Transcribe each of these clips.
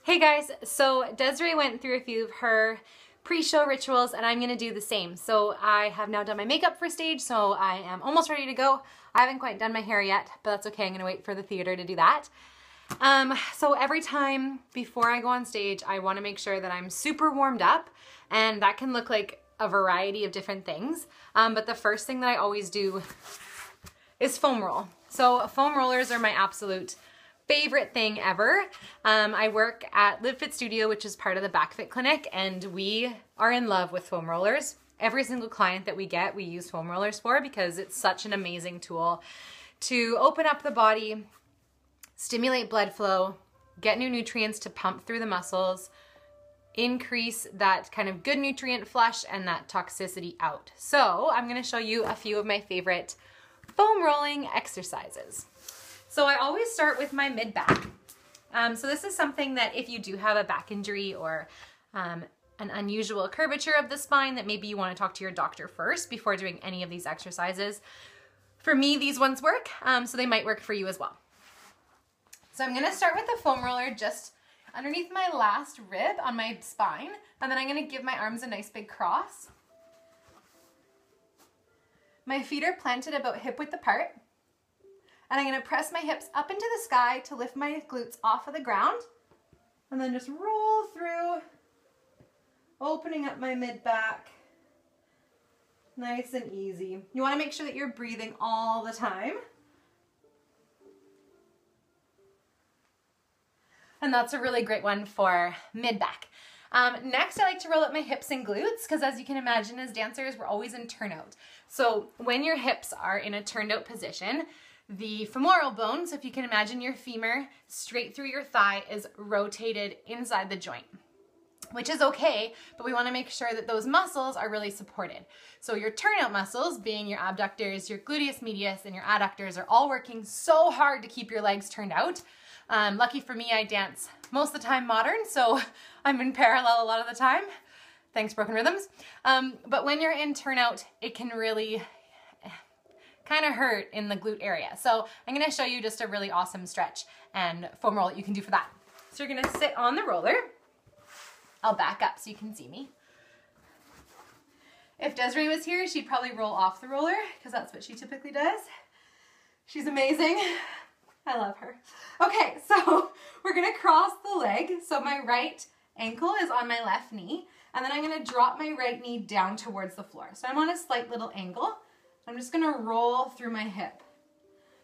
Hey guys, so Desiree went through a few of her pre-show rituals and I'm gonna do the same. So I have now done my makeup for stage, so I am almost ready to go. I haven't quite done my hair yet, but that's okay. I'm gonna wait for the theater to do that. So every time before I go on stage, I wanna make sure that I'm super warmed up, and that can look like a variety of different things. But the first thing that I always do is foam roll. So foam rollers are my absolute favorite thing ever. I work at Live Fit Studio, which is part of the BackFit Clinic, and we are in love with foam rollers. Every single client that we get, we use foam rollers for because it's such an amazing tool to open up the body, stimulate blood flow, get new nutrients to pump through the muscles, increase that kind of good nutrient flush and that toxicity out. So I'm gonna show you a few of my favorite foam rolling exercises. So I always start with my mid-back. So this is something that if you do have a back injury or an unusual curvature of the spine, that maybe you want to talk to your doctor first before doing any of these exercises. For me, these ones work, so they might work for you as well. So I'm gonna start with the foam roller just underneath my last rib on my spine, and then I'm gonna give my arms a nice big cross. My feet are planted about hip width apart. And I'm gonna press my hips up into the sky to lift my glutes off of the ground. And then just roll through, opening up my mid-back. Nice and easy. You wanna make sure that you're breathing all the time. And that's a really great one for mid-back. Next, I like to roll up my hips and glutes because, as you can imagine, as dancers, we're always in turnout. So when your hips are in a turned out position, the femoral bone, so if you can imagine your femur straight through your thigh, is rotated inside the joint, which is okay, but we want to make sure that those muscles are really supported. So your turnout muscles, being your abductors, your gluteus medius, and your adductors, are all working so hard to keep your legs turned out. Lucky for me, I dance most of the time modern, so I'm in parallel a lot of the time. Thanks, Broken Rhythms. But when you're in turnout, it can really kind of hurt in the glute area. So I'm gonna show you just a really awesome stretch and foam roll that you can do for that. So you're gonna sit on the roller. I'll back up so you can see me. If Desiree was here, she'd probably roll off the roller because that's what she typically does. She's amazing. I love her. Okay, so we're gonna cross the leg. So my right ankle is on my left knee, and then I'm gonna drop my right knee down towards the floor. So I'm on a slight little angle. I'm just gonna roll through my hip.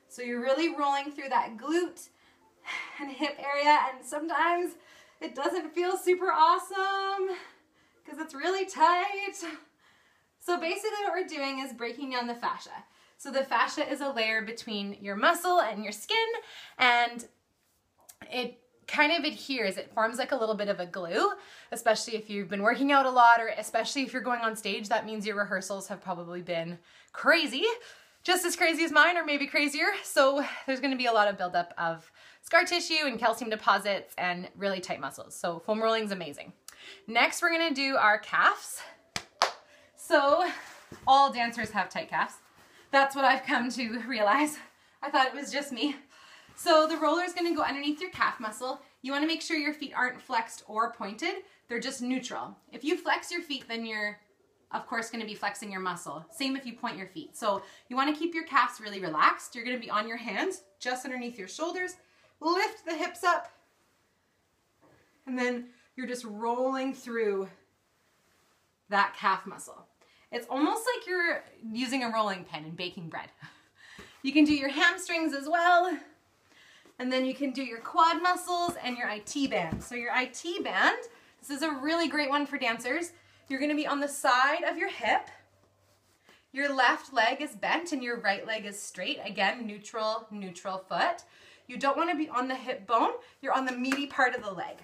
So you're really rolling through that glute and hip area, and sometimes it doesn't feel super awesome because it's really tight. So basically what we're doing is breaking down the fascia. So the fascia is a layer between your muscle and your skin, and it kind of adheres. It forms like a little bit of a glue, especially if you've been working out a lot, or especially if you're going on stage. That means your rehearsals have probably been crazy, just as crazy as mine, or maybe crazier. So there's going to be a lot of buildup of scar tissue and calcium deposits and really tight muscles. So foam rolling is amazing. Next, we're going to do our calves. So all dancers have tight calves. That's what I've come to realize. I thought it was just me. So the roller is going to go underneath your calf muscle. You want to make sure your feet aren't flexed or pointed. They're just neutral. If you flex your feet, then you're, of course, going to be flexing your muscle. Same if you point your feet. So you want to keep your calves really relaxed. You're going to be on your hands just underneath your shoulders. Lift the hips up. And then you're just rolling through that calf muscle. It's almost like you're using a rolling pin and baking bread. You can do your hamstrings as well. And then you can do your quad muscles and your IT band. So your IT band, this is a really great one for dancers. You're gonna be on the side of your hip. Your left leg is bent and your right leg is straight. Again, neutral, neutral foot. You don't wanna be on the hip bone. You're on the meaty part of the leg.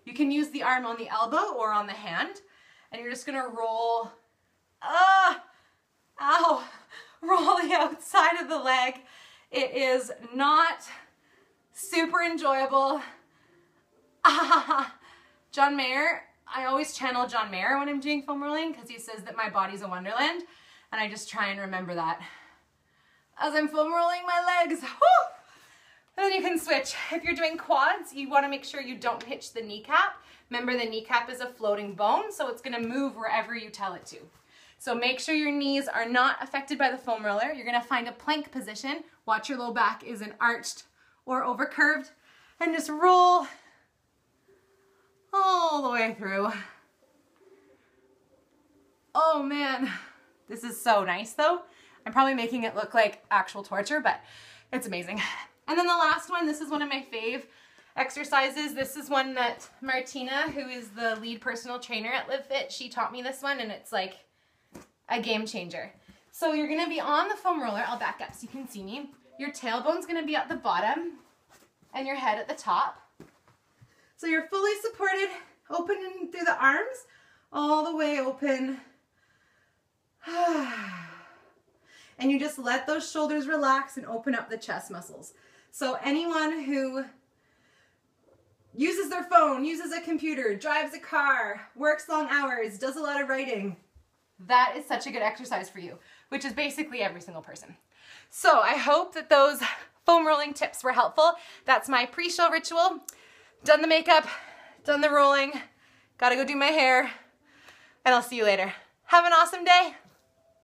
You can use the arm on the elbow or on the hand. And you're just gonna roll, roll the outside of the leg. It is not super enjoyable. John Mayer, I always channel John Mayer when I'm doing foam rolling because he says that my body's a wonderland, and I just try and remember that as I'm foam rolling my legs. Whew! And then you can switch. If you're doing quads, you want to make sure you don't hitch the kneecap. Remember, the kneecap is a floating bone, so it's going to move wherever you tell it to. So make sure your knees are not affected by the foam roller. You're going to find a plank position. Watch your low back isn't arched or over curved, and just roll all the way through. Oh man, this is so nice though. I'm probably making it look like actual torture, but it's amazing. And then the last one, this is one of my fave exercises. This is one that Martina, who is the lead personal trainer at LiveFit, she taught me this one, and it's like a game changer. So you're gonna be on the foam roller. I'll back up so you can see me. Your tailbone's gonna be at the bottom and your head at the top. So you're fully supported, opening through the arms, all the way open. And you just let those shoulders relax and open up the chest muscles. So anyone who uses their phone, uses a computer, drives a car, works long hours, does a lot of writing, that is such a good exercise for you, which is basically every single person. So I hope that those foam rolling tips were helpful. That's my pre-show ritual. Done the makeup, done the rolling, gotta go do my hair, and I'll see you later. Have an awesome day.